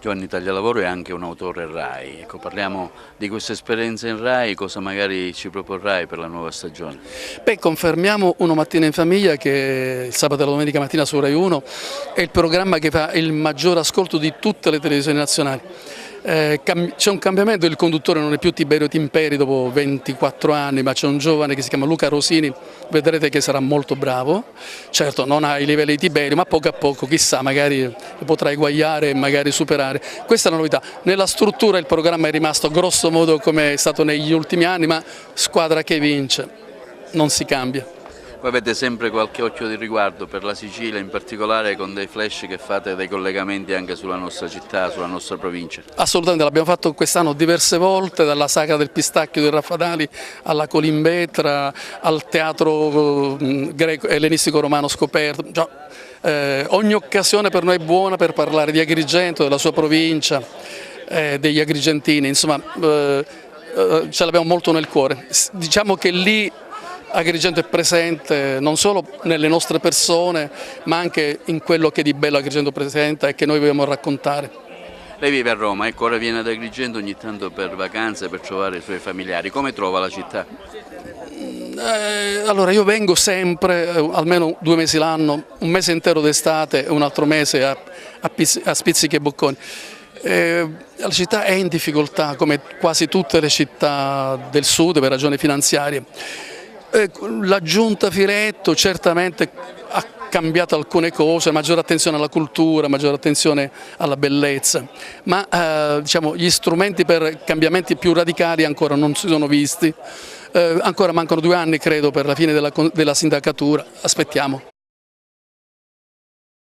Giovanni Taglialavoro è anche un autore RAI, ecco, parliamo di questa esperienza in RAI, cosa magari ci proporrai per la nuova stagione? Beh, confermiamo Una mattina in famiglia che il sabato e la domenica mattina su Rai 1 è il programma che fa il maggior ascolto di tutte le televisioni nazionali. C'è un cambiamento, il conduttore non è più Tiberio Timperi dopo 24 anni, ma c'è un giovane che si chiama Luca Rosini, vedrete che sarà molto bravo, certo non ha i livelli di Tiberio, ma a poco, chissà, magari potrà eguagliare e magari superare. Questa è la novità. Nella struttura il programma è rimasto grosso modo come è stato negli ultimi anni, ma squadra che vince, non si cambia. Voi avete sempre qualche occhio di riguardo per la Sicilia, in particolare con dei flash che fate dei collegamenti anche sulla nostra città, sulla nostra provincia? Assolutamente, l'abbiamo fatto quest'anno diverse volte, dalla Sagra del Pistacchio di Raffadali alla Colimbetra, al teatro greco ellenistico romano scoperto. Ogni occasione per noi è buona per parlare di Agrigento, della sua provincia, degli agrigentini, insomma ce l'abbiamo molto nel cuore. Diciamo che lì Agrigento è presente non solo nelle nostre persone, ma anche in quello che di bello Agrigento presenta e che noi vogliamo raccontare. Lei vive a Roma, ecco, ora viene ad Agrigento ogni tanto per vacanze, per trovare i suoi familiari. Come trova la città? Allora io vengo sempre, almeno 2 mesi l'anno, un mese intero d'estate e un altro mese a spizzichi e bocconi. La città è in difficoltà come quasi tutte le città del sud per ragioni finanziarie. La giunta Firetto certamente ha cambiato alcune cose, maggiore attenzione alla cultura, maggiore attenzione alla bellezza, ma diciamo, gli strumenti per cambiamenti più radicali ancora non si sono visti, ancora mancano 2 anni credo per la fine della sindacatura, aspettiamo.